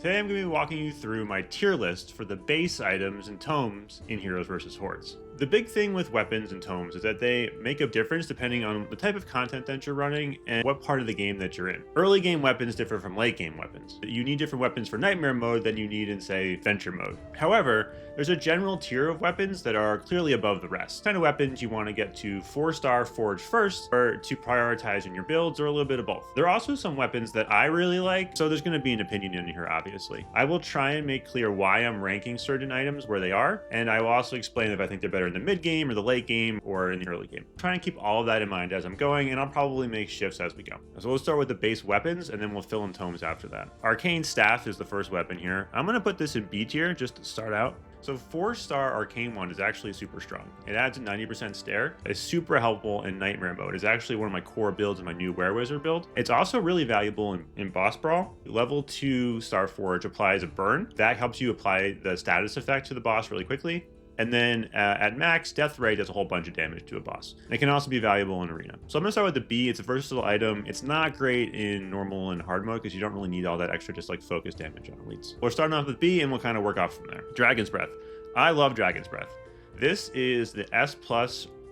Today I'm going to be walking you through my tier list for the base items and tomes in Heroes vs. Hordes. The big thing with weapons and tomes is that they make a difference depending on the type of content that you're running and what part of the game that you're in. Early game weapons differ from late game weapons. You need different weapons for Nightmare mode than you need in, say, Venture mode. However, there's a general tier of weapons that are clearly above the rest. Kind of weapons you want to get to 4-star Forge first, or to prioritize in your builds, or a little bit of both. There are also some weapons that I really like, so there's going to be an opinion in here, obviously. I will try and make clear why I'm ranking certain items where they are, and I will also explain if I think they're better in the mid game or the late game or in the early game. Try and keep all of that in mind as I'm going, and I'll probably make shifts as we go. So we'll start with the base weapons, and then we'll fill in tomes after that. Arcane Staff is the first weapon here. I'm going to put this in B tier just to start out. So 4-star Arcane one is actually super strong. It adds a 90% stare. It's super helpful in Nightmare mode. It's actually one of my core builds in my new Werewizard build. It's also really valuable in Boss Brawl. Level 2 Star Forge applies a burn. That helps you apply the status effect to the boss really quickly. And then at max, Death Ray does a whole bunch of damage to a boss. It can also be valuable in Arena. So I'm gonna start with the B. It's a versatile item. It's not great in normal and hard mode because you don't really need all that extra just like focus damage on elites. We're starting off with B and we'll kind of work off from there. Dragon's Breath. I love Dragon's Breath. This is the S+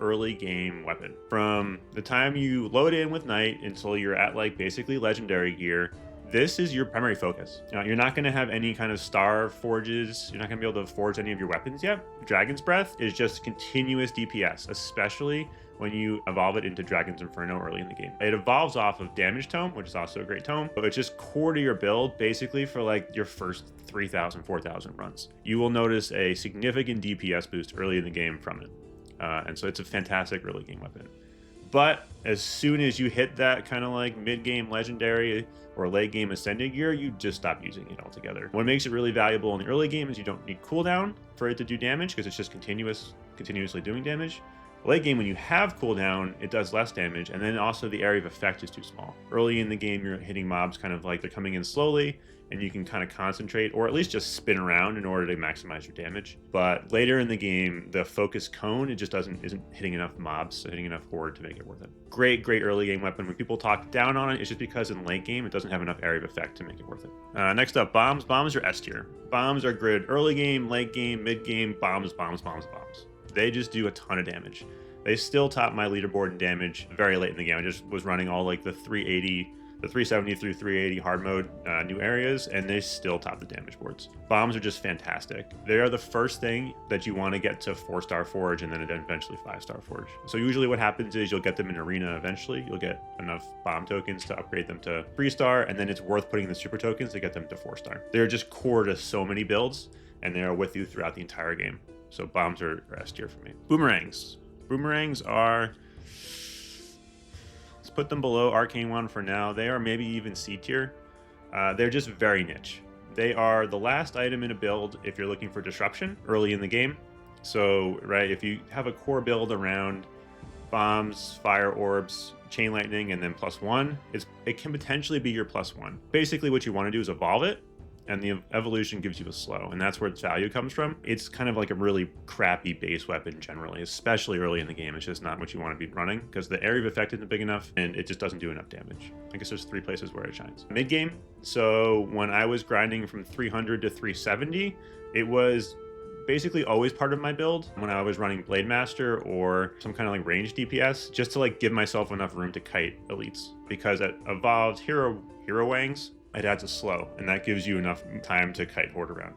early game weapon. From the time you load in with Knight until you're at like basically legendary gear, this is your primary focus. You're not going to have any kind of star forges. You're not going to be able to forge any of your weapons yet. Dragon's Breath is just continuous DPS, especially when you evolve it into Dragon's Inferno early in the game. It evolves off of Damage Tome, which is also a great tome, but it's just core to your build basically for like your first 3,000, 4,000 runs. You will notice a significant DPS boost early in the game from it. And so it's a fantastic early game weapon. But as soon as you hit that kind of like mid-game legendary or late game ascending gear, you just stop using it altogether. What makes it really valuable in the early game is you don't need cooldown for it to do damage because it's just continuously doing damage. Late game, when you have cooldown, it does less damage, and then also the area of effect is too small. Early in the game, you're hitting mobs kind of like they're coming in slowly, and you can kind of concentrate, or at least just spin around in order to maximize your damage. But later in the game, the focus cone, it just isn't hitting enough mobs, hitting enough horde to make it worth it. Great early game weapon. When people talk down on it, it's just because in late game, it doesn't have enough area of effect to make it worth it. Next up, bombs. Bombs are S tier. Bombs are good early game, late game, mid game, bombs. They just do a ton of damage. They still top my leaderboard in damage very late in the game. I just was running all like the 380, the 370 through 380 hard mode new areas, and they still top the damage boards. Bombs are just fantastic. They are the first thing that you want to get to 4-star Forge and then eventually 5-star Forge. So usually what happens is you'll get them in Arena eventually. You'll get enough bomb tokens to upgrade them to 3-star, and then it's worth putting the super tokens to get them to 4-star. They're just core to so many builds, and they are with you throughout the entire game. So bombs are S tier for me. Boomerangs. Boomerangs are, let's put them below Arcane 1 for now. They are maybe even C tier. They're just very niche. They are the last item in a build if you're looking for disruption early in the game. So, right, if you have a core build around bombs, fire orbs, chain lightning, and then +1, it can potentially be your +1. Basically, what you want to do is evolve it, and the evolution gives you a slow, and that's where its value comes from. It's kind of like a really crappy base weapon generally, especially early in the game. It's just not what you want to be running because the area of effect isn't big enough and it just doesn't do enough damage. I guess there's 3 places where it shines. Mid game, so when I was grinding from 300 to 370, it was basically always part of my build when I was running Blade Master or some kind of like range DPS, just to like give myself enough room to kite elites, because at evolved hero wangs, it adds a slow, and that gives you enough time to kite horde around.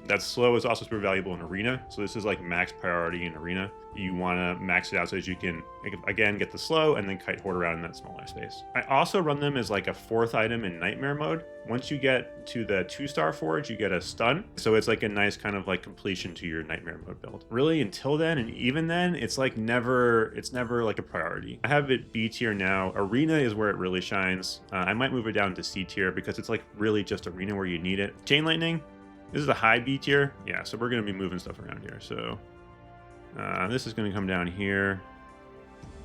That slow is also super valuable in Arena, so this is like max priority in Arena. You want to max it out so that you can, again, get the slow and then kite horde around in that smaller space. I also run them as like a 4th item in Nightmare mode. Once you get to the 2-star Forge, you get a stun, so it's like a nice kind of like completion to your Nightmare mode build. Really, until then, and even then, it's never like a priority. I have it B tier now. Arena is where it really shines. I might move it down to C tier because it's like really just Arena where you need it. Chain Lightning, this is a high B tier. Yeah, so we're going to be moving stuff around here. So this is going to come down here.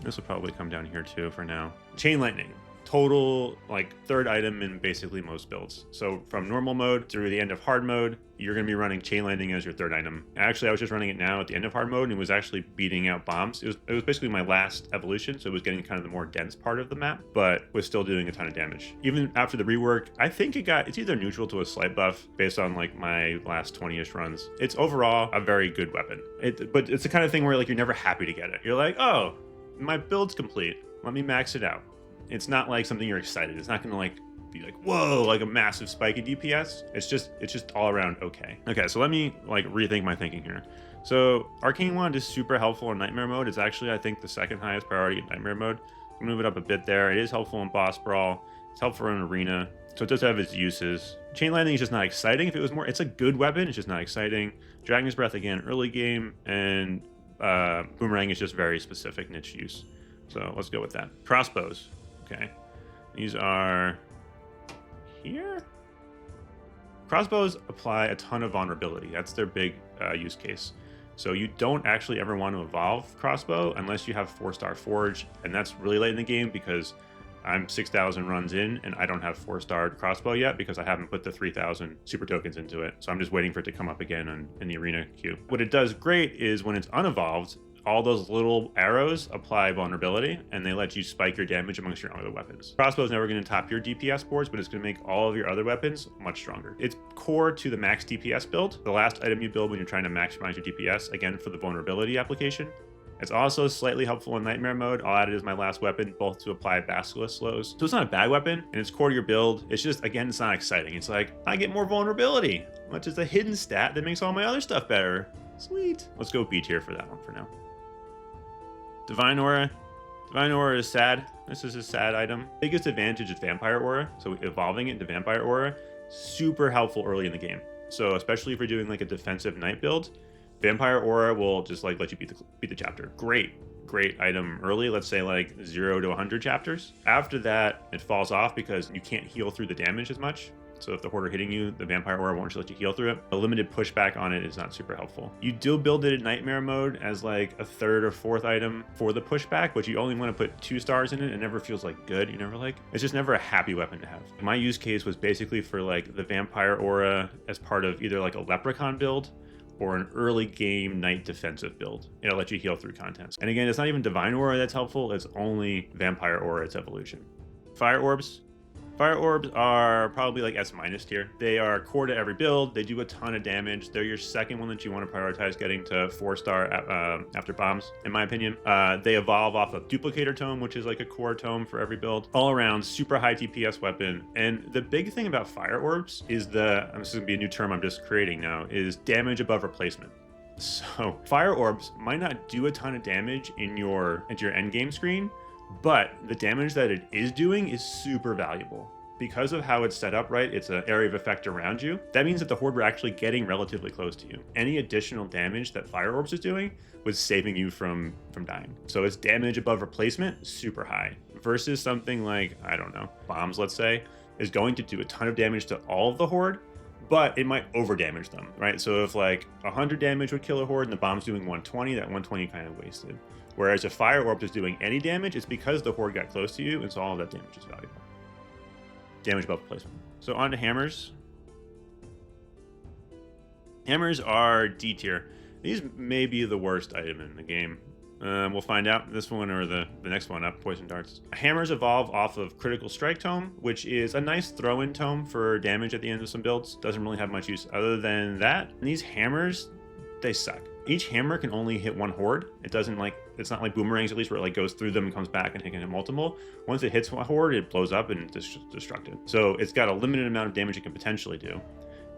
This will probably come down here too for now. Chain Lightning. total like third item in basically most builds. So from normal mode through the end of hard mode, you're going to be running chain lightning as your third item. Actually, I was just running it now at the end of hard mode, and it was actually beating out bombs. It was basically my last evolution, so it was getting kind of the more dense part of the map, but was still doing a ton of damage. Even after the rework, I think it's either neutral to a slight buff based on like my last 20-ish runs. It's overall a very good weapon. But it's the kind of thing where like you're never happy to get it. You're like, oh, my build's complete. Let me max it out. It's not like something you're excited. It's not going to like be like, whoa, like a massive spike in DPS. It's just all around okay. Okay, so let me like rethink my thinking here. So Arcane Wand is super helpful in Nightmare mode. It's actually, I think, the second highest priority in Nightmare mode. I'll move it up a bit there. It is helpful in Boss Brawl. It's helpful in Arena. So it does have its uses. Chain Lightning is just not exciting. If it was more, it's a good weapon. It's just not exciting. Dragon's Breath, again, early game. And Boomerang is just very specific niche use. So let's go with that. Crossbows. Okay, these are here. Crossbows apply a ton of vulnerability. That's their big use case. So you don't actually ever want to evolve crossbow unless you have 4-star forge, and that's really late in the game because I'm 6,000 runs in and I don't have 4-star crossbow yet because I haven't put the 3,000 super tokens into it. So I'm just waiting for it to come up again in the arena queue. What it does great is when it's unevolved, all those little arrows apply vulnerability and they let you spike your damage amongst your other weapons. Crossbow is never going to top your DPS boards, but it's going to make all of your other weapons much stronger. It's core to the max DPS build, the last item you build when you're trying to maximize your DPS, again for the vulnerability application. It's also slightly helpful in Nightmare mode. I'll add it as my last weapon, both to apply Basilisk slows. So it's not a bad weapon, and it's core to your build. It's just, again, it's not exciting. It's like, I get more vulnerability, which is a hidden stat that makes all my other stuff better. Sweet. Let's go B tier for that one for now. Divine Aura. Divine Aura is sad. This is a sad item. Biggest advantage is Vampire Aura, so evolving it into Vampire Aura, super helpful early in the game. So especially if you're doing like a defensive night build, Vampire Aura will just like let you beat the chapter. Great item early, let's say like 0 to 100 chapters. After that, it falls off because you can't heal through the damage as much. So if the Horde are hitting you, the Vampire Aura won't let you heal through it. A limited pushback on it is not super helpful. You do build it in Nightmare mode as like a 3rd or 4th item for the pushback, but you only want to put 2 stars in it. It never feels like good. You never like, it's just never a happy weapon to have. My use case was basically for like the Vampire Aura as part of either like a Leprechaun build or an early game night defensive build. It'll let you heal through contents. And again, it's not even Divine Aura that's helpful. It's only Vampire Aura, its evolution. Fire Orbs. Fire Orbs are probably like S- tier. They are core to every build. They do a ton of damage. They're your second one that you want to prioritize getting to 4-star after bombs, in my opinion. They evolve off of Duplicator Tome, which is like a core tome for every build. All around, super high DPS weapon. And the big thing about Fire Orbs is this is going to be a new term I'm just creating now, is damage above replacement. So Fire Orbs might not do a ton of damage into your end game screen, but the damage that it is doing is super valuable. Because of how it's set up, right, it's an area of effect around you. That means that the Horde were actually getting relatively close to you. Any additional damage that Fire Orbs is doing was saving you from dying. So its damage above replacement, super high. Versus something like, I don't know, bombs, let's say, is going to do a ton of damage to all of the Horde, but it might over damage them, right? So if like 100 damage would kill a Horde and the bomb's doing 120, that 120 kind of wasted. Whereas if Fire Orb is doing any damage, it's because the Horde got close to you, and so all of that damage is valuable. Damage above placement. So on to hammers. Hammers are D tier. These may be the worst item in the game. We'll find out. This one or the next one up, Poison Darts. Hammers evolve off of Critical Strike Tome, which is a nice throw-in tome for damage at the end of some builds. Doesn't really have much use other than that. And these hammers, they suck. Each hammer can only hit one Horde. It doesn't like, it's not like boomerangs at least where it like goes through them and comes back and can hit multiple. Once it hits one Horde, it blows up and it's destructed. So it's got a limited amount of damage it can potentially do.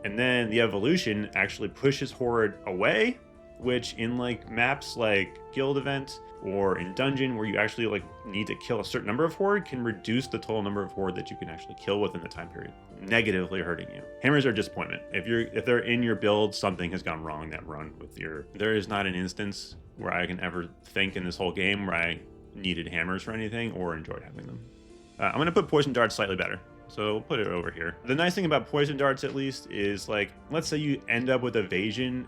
And then the evolution actually pushes Horde away, which in like maps like Guild Event or in Dungeon where you actually like need to kill a certain number of Horde can reduce the total number of Horde that you can actually kill within the time period, negatively hurting you. Hammers are a disappointment. If they're in your build, something has gone wrong that run with your... There is not an instance where I can ever think in this whole game where I needed hammers for anything or enjoyed having them. I'm going to put Poison Darts slightly better. So we'll put it over here. The nice thing about Poison Darts, at least, is like, let's say you end up with Evasion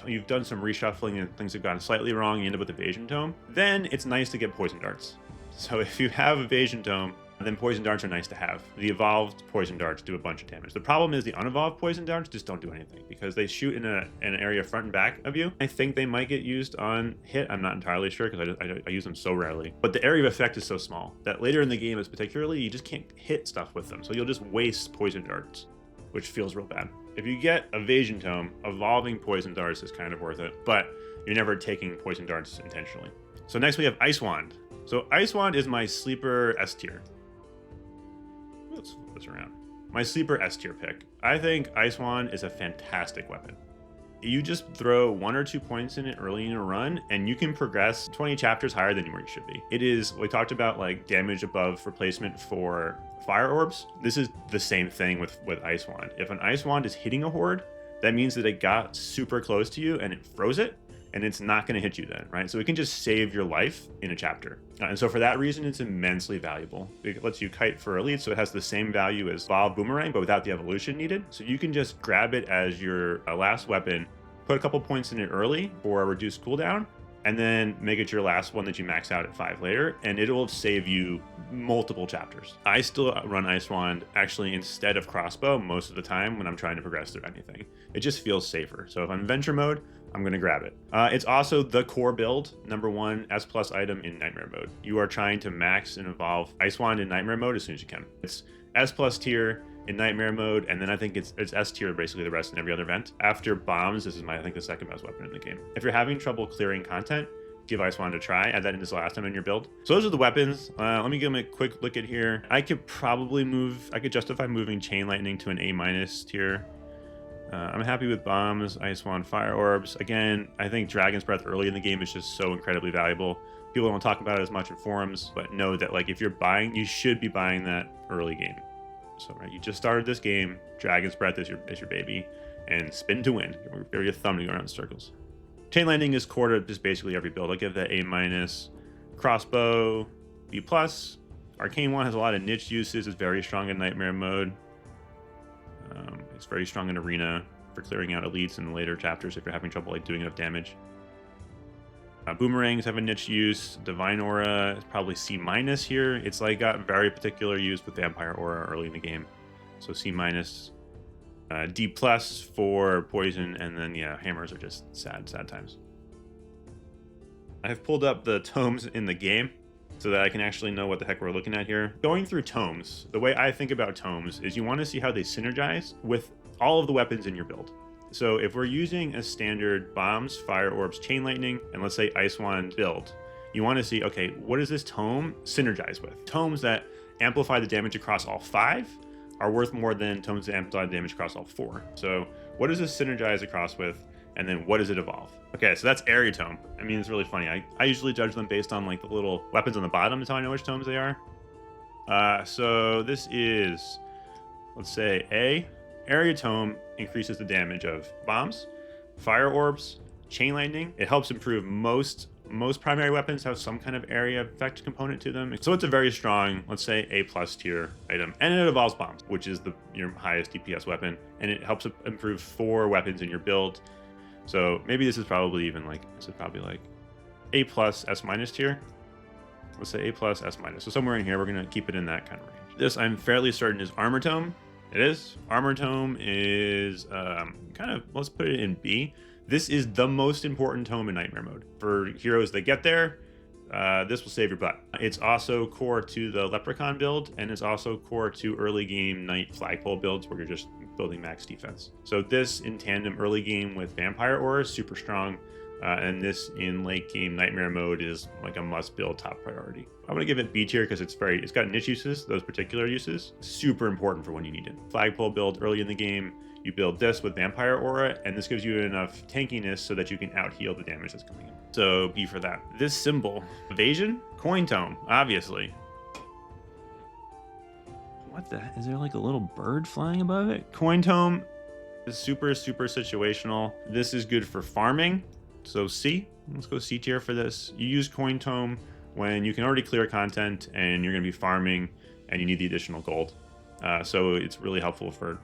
you've done some reshuffling and things have gone slightly wrong, you end up with Evasion Tome, then it's nice to get Poison Darts. So if you have Evasion Tome, And then poison darts are nice to have. The evolved poison darts do a bunch of damage. The problem is the unevolved poison darts just don't do anything because they shoot in an area front and back of you. I think they might get used on hit. I'm not entirely sure because I use them so rarely. But the area of effect is so small that later in the game, particularly, you just can't hit stuff with them. So you'll just waste poison darts, which feels real bad. If you get Evasion Tome, evolving poison darts is kind of worth it, but you're never taking poison darts intentionally. So next we have Ice Wand. So Ice Wand is my sleeper S tier. Let's flip this around. My sleeper S tier pick. I think Ice Wand is a fantastic weapon. You just throw 1 or 2 points in it early in a run, and you can progress 20 chapters higher than where you should be. It is, we talked about like damage above replacement for fire orbs. This is the same thing with Ice Wand. If an Ice Wand is hitting a horde, that means that it got super close to you and it froze it, and it's not going to hit you then, right? So it can just save your life in a chapter. And so for that reason, it's immensely valuable. It lets you kite for elite, so it has the same value as Evolved Boomerang, but without the evolution needed. So you can just grab it as your last weapon, put a couple points in it early for a reduced cooldown, and then make it your last one that you max out at 5 later, and it will save you multiple chapters. I still run Ice Wand actually instead of crossbow most of the time when I'm trying to progress through anything. It just feels safer. So if I'm in venture mode, I'm going to grab it. It's also the core build, #1 S+ item in Nightmare mode. You are trying to max and evolve Ice Wand in Nightmare mode as soon as you can. It's S+ tier in Nightmare mode, and then I think it's S tier basically the rest in every other event. After bombs, this is I think the second best weapon in the game. If you're having trouble clearing content, give Ice Wand a try. Add that in as the last time in your build. So those are the weapons. Let me give them a quick look at here. I could justify moving Chain Lightning to an A- tier. I'm happy with bombs, Ice Wand, Fire Orbs. Again, I think Dragon's Breath early in the game is just so incredibly valuable. People don't talk about it as much in forums, but know that like if you're buying, you should be buying that early game. So right, you just started this game. Dragon's Breath is your baby, and spin to win. Or your thumb to go around in circles. Chain Lightning is core to just basically every build. I'll give that A-. Crossbow, B+. Arcane Wand has a lot of niche uses. It's very strong in Nightmare mode. It's very strong in Arena for clearing out elites in the later chapters if you're having trouble like doing enough damage. Boomerangs have a niche use. Divine Aura is probably C- here. It's like got very particular use with Vampire Aura early in the game. So C-. D+ for poison, and then yeah, hammers are just sad times. I've pulled up the tomes in the game so that I can actually know what the heck we're looking at here. Going through tomes, the way I think about tomes is you want to see how they synergize with all of the weapons in your build. So if we're using a standard bombs, fire orbs, chain lightning, and let's say Ice Wand build, you want to see, okay, what does this tome synergize with? Tomes that amplify the damage across all 5 are worth more than tomes that amplify the damage across all 4. So what does this synergize across with? And then what does it evolve? Okay, so that's Area Tome. I mean, it's really funny. I usually judge them based on like the little weapons on the bottom. That's how I know which tomes they are. So this is, let's say A. Area Tome increases the damage of bombs, fire orbs, chain lightning. It helps improve most primary weapons have some kind of area effect component to them. So it's a very strong, let's say A+ tier item. And it evolves bombs, which is your highest DPS weapon. And it helps improve 4 weapons in your build. So maybe this is probably even like, A+ S- tier. Let's say A+ S-. So somewhere in here, we're gonna keep it in that kind of range. This I'm fairly certain is Armor Tome. It is. Armor Tome is let's put it in B. This is the most important tome in Nightmare mode. For heroes that get there, this will save your butt. It's also core to the Leprechaun build, and it's also core to early game Knight flagpole builds where you're just building max defense. So this in tandem early game with Vampire Aura is super strong, and this in late game Nightmare mode is like a must build top priority. I'm gonna give it B tier because it's got niche uses, those particular uses, super important for when you need it. Flagpole build early in the game, you build this with Vampire Aura, and this gives you enough tankiness so that you can out-heal the damage that's coming in. So B for that. This symbol, Evasion, Coin Tome, obviously. What the, is there like a little bird flying above it? Coin Tome is super situational. This is good for farming. So C, let's go C tier for this. You use Coin Tome when you can already clear content and you're gonna be farming and you need the additional gold. So it's really helpful for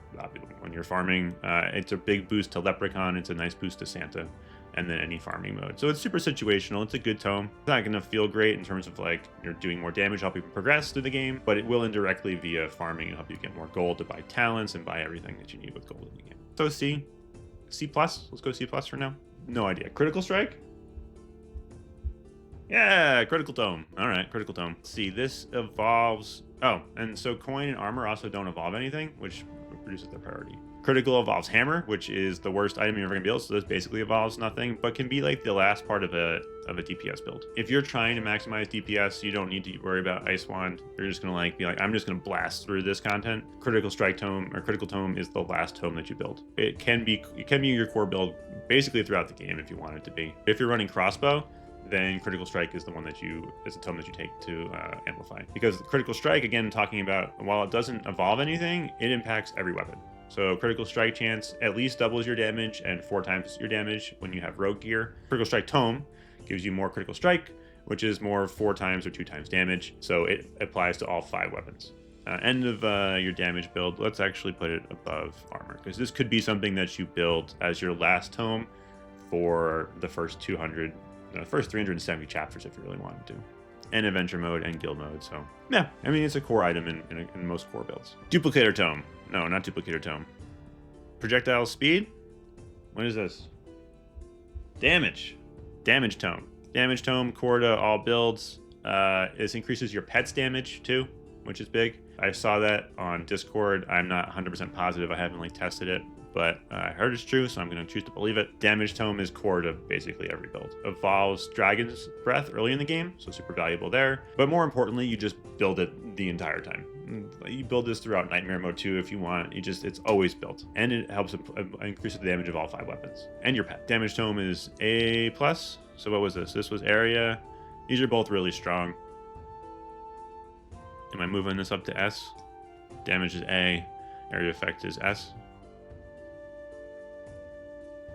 when you're farming. It's a big boost to Leprechaun. It's a nice boost to Santa. and then any farming mode. So it's super situational. It's a good tome. It's not going to feel great in terms of like you're doing more damage, help you progress through the game, but it will indirectly via farming and help you get more gold to buy talents and buy everything that you need with gold in the game. So C+. Let's go C+ for now. No idea. Critical Strike? Yeah, Critical Tome. All right, Critical Tome. Let's see, this evolves. Oh, and so coin and armor also don't evolve anything, which reduces their priority. Critical evolves hammer, which is the worst item you're ever gonna build, so this basically evolves nothing, but can be like the last part of a DPS build. If you're trying to maximize DPS, you don't need to worry about Ice Wand. You're just gonna be like, I'm just gonna blast through this content. Critical Strike Tome or Critical Tome is the last tome that you build. It can be your core build basically throughout the game if you want it to be. If you're running crossbow, then Critical Strike is the one that is a tome that you take to amplify. Because Critical Strike, again, talking about, while it doesn't evolve anything, it impacts every weapon. So Critical Strike chance at least doubles your damage and 4 times your damage when you have rogue gear. Critical Strike Tome gives you more Critical Strike, which is more 4 times or 2 times damage. So it applies to all 5 weapons. End of your damage build, let's actually put it above armor, because this could be something that you build as your last tome for the first 370 chapters if you really wanted to. And adventure mode and guild mode, so yeah, I mean, it's a core item in most core builds. Duplicator Tome. No, not Duplicator Tome. Projectile speed? What is this? Damage. Damage Tome. Damage Tome, core to all builds. This increases your pet's damage too, which is big. I saw that on Discord. I'm not 100% positive. I haven't tested it, but I heard it's true, so I'm going to choose to believe it. Damage Tome is core to basically every build. Evolves Dragon's Breath early in the game, so super valuable there. But more importantly, you just build it the entire time. You build this throughout Nightmare Mode too if you want. It's always built. And it helps increase the damage of all 5 weapons. And your pet. Damage Tome is A+. So what was this? This was Area. These are both really strong. Am I moving this up to S? Damage is A. Area effect is S.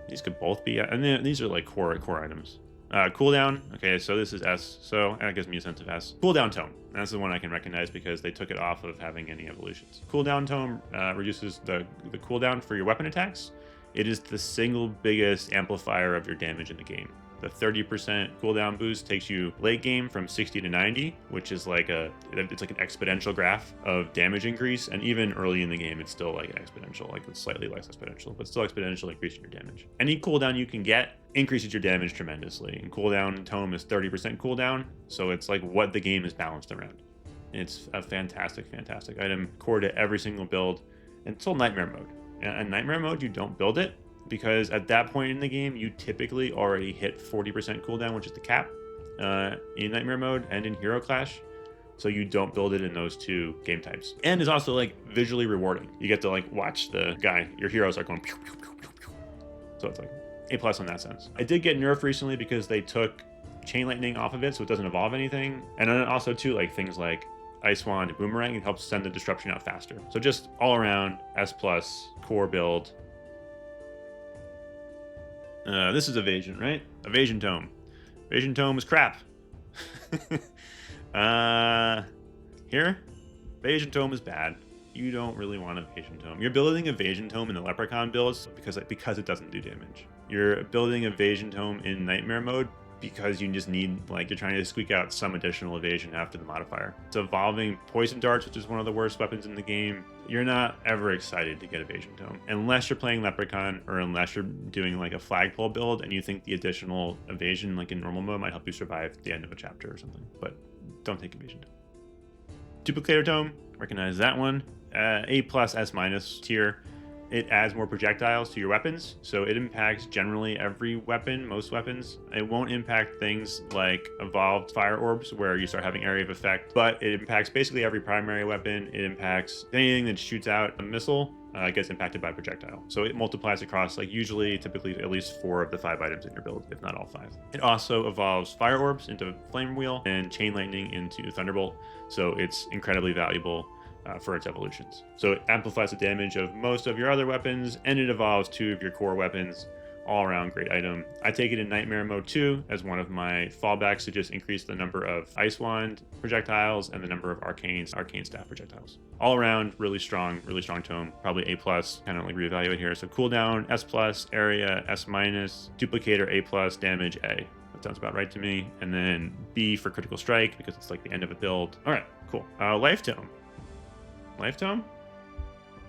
These could both be, and then these are like core items. Cooldown, okay, so this is S, so that gives me a sense of S. Cooldown Tome, that's the one I can recognize because they took it off of having any evolutions. Cooldown Tome reduces the cooldown for your weapon attacks. It is the single biggest amplifier of your damage in the game. The 30% cooldown boost takes you late game from 60 to 90, which is it's like an exponential graph of damage increase. And even early in the game, it's still like an exponential, like it's slightly less exponential, but still exponentially increasing your damage. Any cooldown you can get increases your damage tremendously. And cooldown Tome is 30% cooldown, so it's like what the game is balanced around. It's a fantastic item, core to every single build until Nightmare Mode. In Nightmare Mode, you don't build it, because at that point in the game, you typically already hit 40% cooldown, which is the cap in Nightmare Mode and in Hero Clash. So you don't build it in those 2 game types. And it's also visually rewarding. You get to watch the guy, your heroes are going pew, pew, pew, pew, pew. So it's A+ in that sense. I did get nerfed recently because they took Chain Lightning off of it, so it doesn't evolve anything. And then also too, things like Ice Wand and Boomerang, it helps send the disruption out faster. So just all around S+, core build. This is Evasion, right? Evasion Tome. Evasion Tome is crap. Here, Evasion Tome is bad. You don't really want Evasion Tome. You're building Evasion Tome in the Leprechaun builds because it doesn't do damage. You're building Evasion Tome in Nightmare Mode because you just need, you're trying to squeak out some additional evasion after the modifier. It's evolving Poison Darts, which is one of the worst weapons in the game. You're not ever excited to get Evasion Tome. Unless you're playing Leprechaun, or unless you're doing a flagpole build and you think the additional evasion, in normal mode, might help you survive the end of a chapter or something. But don't take Evasion Tome. Duplicator Tome, recognize that one. A+, S- tier. It adds more projectiles to your weapons, so it impacts generally every weapon, most weapons. It won't impact things like evolved fire orbs, where you start having area of effect, but it impacts basically every primary weapon. It impacts anything that shoots out a missile, gets impacted by projectile. So it multiplies across typically at least 4 of the 5 items in your build, if not all 5. It also evolves fire orbs into Flame Wheel and Chain Lightning into Thunderbolt, so it's incredibly valuable for its evolutions. So it amplifies the damage of most of your other weapons, and it evolves 2 of your core weapons, all around great item. I take it in Nightmare mode too as one of my fallbacks to just increase the number of Ice Wand projectiles and the number of Arcane Staff projectiles. All around, really strong tome. Probably A+, kind of like reevaluate here. So cooldown, S+, area, S-, duplicator, A+, damage, A. That sounds about right to me. And then B for critical strike because it's like the end of a build. All right, cool. Life Tome. Life Tome?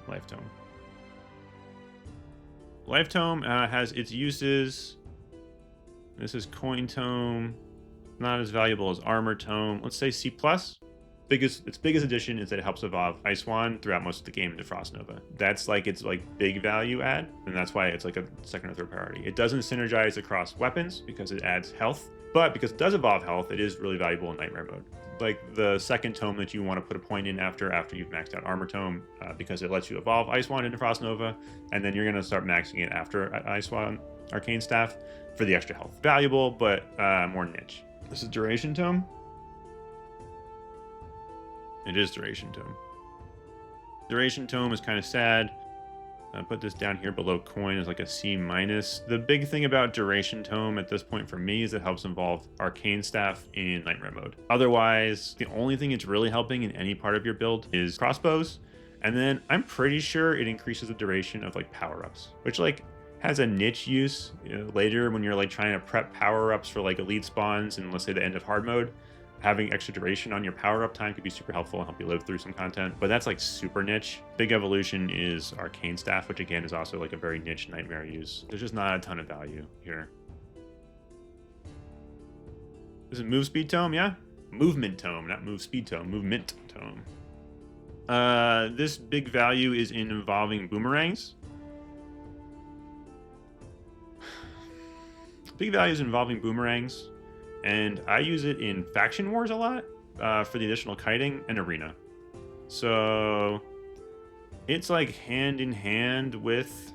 Life Tome. Life Tome has its uses. This is Coin Tome. Not as valuable as Armor Tome. Let's say C+. Its biggest addition is that it helps evolve Ice Wand throughout most of the game into Frost Nova. That's like its like big value add, and that's why it's like a second or third priority. It doesn't synergize across weapons because it adds health, but because it does evolve health, it is really valuable in Nightmare mode. Like the second tome that you want to put a point in after you've maxed out Armor Tome, because it lets you evolve Ice Wand into Frost Nova, and then you're going to start maxing it after Ice Wand Arcane Staff for the extra health. Valuable, but more niche. This is Duration Tome. It is Duration Tome. Duration Tome is kind of sad. I put this down here below Coin as like a C-. The big thing about Duration Tome at this point for me is it helps involve Arcane Staff in Nightmare mode. Otherwise, the only thing it's really helping in any part of your build is crossbows. And then I'm pretty sure it increases the duration of like power-ups, which like has a niche use later when you're like trying to prep power-ups for like elite spawns and let's say the end of hard mode. Having extra duration on your power-up time could be super helpful and help you live through some content, but that's like super niche. Big evolution is Arcane Staff, which again is also like a very niche Nightmare use. There's just not a ton of value here. This is Move Speed Tome, yeah? Movement Tome, not Move Speed Tome, Movement Tome. This big value is in involving boomerangs. Big value is involving boomerangs. And I use it in Faction Wars a lot for the additional kiting and arena. So it's like hand in hand with,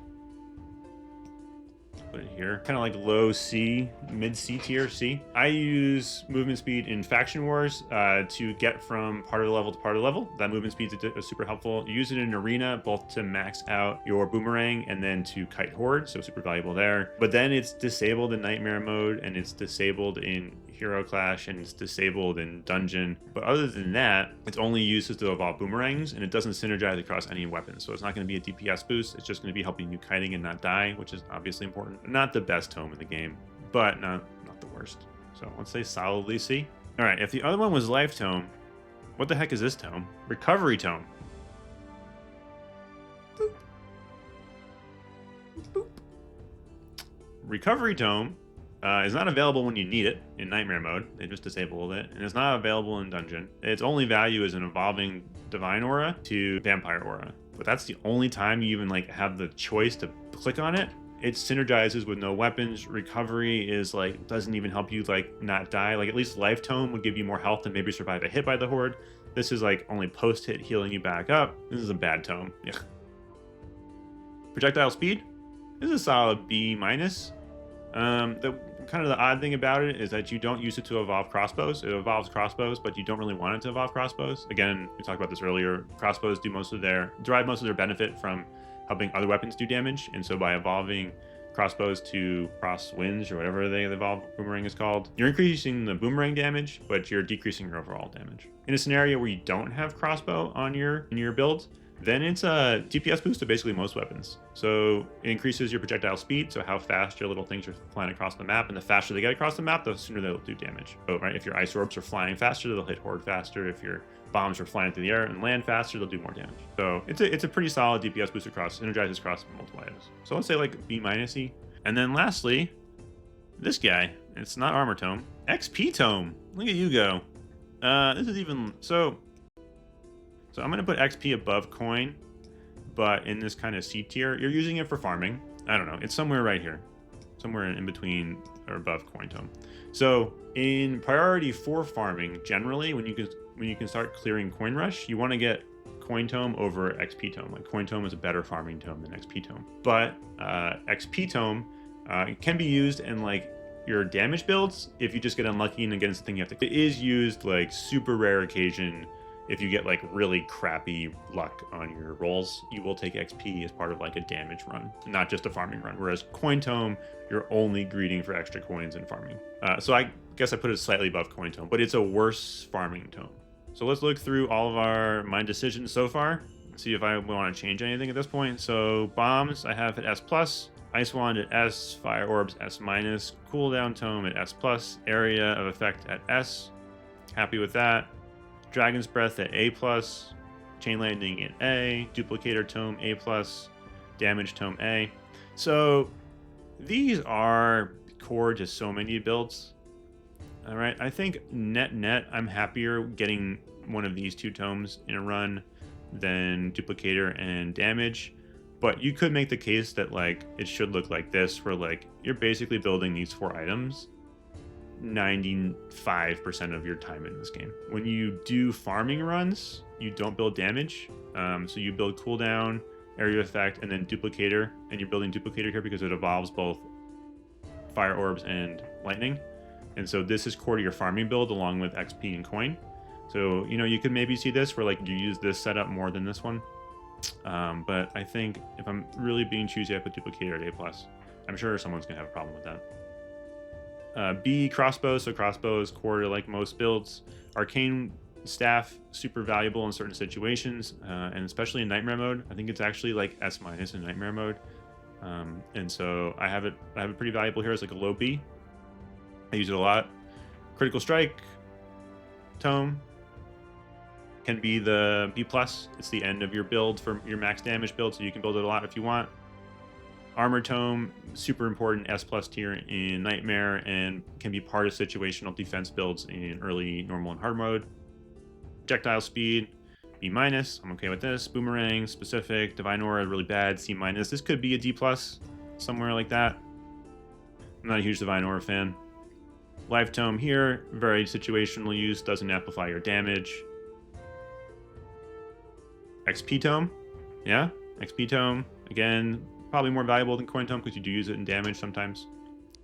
put it here, kind of like low C, mid C tier C. I use movement speed in Faction Wars to get from part of the level to part of the level. That movement speed is super helpful. You use it in arena both to max out your boomerang and then to kite horde, so super valuable there. But then it's disabled in Nightmare mode and it's disabled in Hero Clash and it's disabled in Dungeon. But other than that, it's only used to evolve boomerangs and it doesn't synergize across any weapons. So it's not going to be a DPS boost. It's just going to be helping you kiting and not die, which is obviously important. Not the best tome in the game, but not the worst. So let's say solidly C. All right, if the other one was Life Tome, what the heck is this tome? Recovery Tome. Boop. Boop. Recovery Tome is not available when you need it in Nightmare mode. They just disabled it, and it's not available in Dungeon. Its only value is an evolving Divine Aura to Vampire Aura, but that's the only time you even like have the choice to click on it. It synergizes with no weapons. Recovery is like doesn't even help you like not die. Like at least Life Tome would give you more health and maybe survive a hit by the Horde. This is like only post-hit healing you back up. This is a bad tome. Yeah. Projectile speed. This is a solid B-. The kind of the odd thing about it is that you don't use it to evolve crossbows. It evolves crossbows, but you don't really want it to evolve crossbows. Again, we talked about this earlier. Crossbows derive most of their benefit from helping other weapons do damage, and so by evolving crossbows to crosswinds or whatever the evolve boomerang is called, you're increasing the boomerang damage, but you're decreasing your overall damage. In a scenario where you don't have crossbow in your build, then it's a DPS boost to basically most weapons. So it increases your projectile speed, so how fast your little things are flying across the map, and the faster they get across the map, the sooner they'll do damage. So, right, if your ice orbs are flying faster, they'll hit horde faster. If your bombs are flying through the air and land faster, they'll do more damage. So it's a pretty solid DPS boost energizes across multiple items. So let's say like B-. And then lastly, this guy. It's not Armor Tome. XP Tome. Look at you go. This is even so I'm going to put XP above Coin, but in this kind of C tier. You're using it for farming. I don't know. It's somewhere right here. Somewhere in between or above Coin Tome. So in priority for farming, generally, when you can start clearing Coin Rush, you want to get Coin Tome over XP Tome. Like Coin Tome is a better farming tome than XP Tome. But XP Tome can be used in like your damage builds if you just get unlucky and against the thing you have to. It is used like super rare occasion if you get like really crappy luck on your rolls, you will take XP as part of like a damage run, not just a farming run. Whereas Coin Tome, you're only greeding for extra coins and farming. So I guess I put it slightly above Coin Tome, but it's a worse farming tome. So let's look through all of my decisions so far, see if I want to change anything at this point. So bombs, I have at S+, Ice Wand at S, Fire Orbs S-, Cooldown Tome at S+, Area of Effect at S. Happy with that. Dragon's Breath at A+, Chain Lightning at A, Duplicator Tome A+, Damage Tome A. So these are core to so many builds. All right, I think net, I'm happier getting one of these two tomes in a run than Duplicator and Damage. But you could make the case that like it should look like this, where like you're basically building these 4 items 95% of your time in this game. When you do farming runs, you don't build damage. So you build cooldown, area effect, and then duplicator. And you're building duplicator here because it evolves both fire orbs and lightning. And so this is core to your farming build along with XP and coin. So, you know, you could maybe see this where like you use this setup more than this one. But I think if I'm really being choosy, I put duplicator at A+. I'm sure someone's gonna have a problem with that. B, crossbow. So crossbow is core to like most builds. Arcane staff, super valuable in certain situations, and especially in nightmare mode. I think it's actually like S- in nightmare mode. And so I have it pretty valuable here as like a low B. I use it a lot. Critical strike tome can be the B+. It's the end of your build for your max damage build, so you can build it a lot if you want. Armor Tome, super important S+ tier in Nightmare and can be part of situational defense builds in early, normal, and hard mode. Projectile Speed, B-, I'm okay with this. Boomerang, Specific, Divine Aura, really bad, C-. This could be a D+, somewhere like that. I'm not a huge Divine Aura fan. Life Tome here, very situational use, doesn't amplify your damage. XP Tome, yeah, XP Tome, again, probably more valuable than Coin Tome because you do use it in damage sometimes.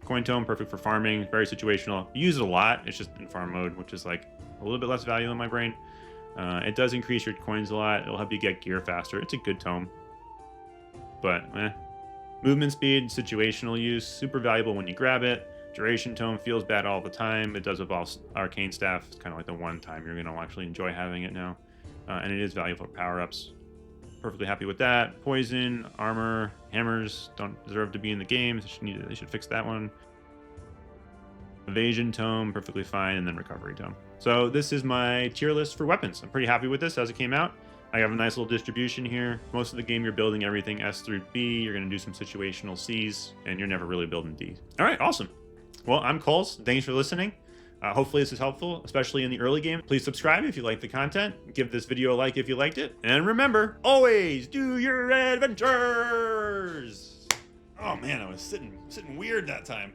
Coin Tome, perfect for farming, very situational. You use it a lot, it's just in farm mode, which is like a little bit less value in my brain. It does increase your coins a lot, it'll help you get gear faster. It's a good tome, but Movement speed, situational use, super valuable when you grab it. Duration Tome feels bad all the time. It does evolve Arcane Staff. It's kind of like the one time you're going to actually enjoy having it now. And it is valuable for power-ups. Perfectly happy with that. Poison, armor, hammers don't deserve to be in the game. They should fix that one. Evasion Tome, perfectly fine, and then Recovery Tome. So this is my tier list for weapons. I'm pretty happy with this as it came out. I have a nice little distribution here. Most of the game you're building everything S through B. You're going to do some situational Cs, and you're never really building D. All right, awesome. Well, I'm Coles. Thanks for listening. Hopefully this is helpful, especially in the early game. Please subscribe if you like the content. Give this video a like if you liked it. And remember, always do your adventures! Oh man, I was sitting weird that time.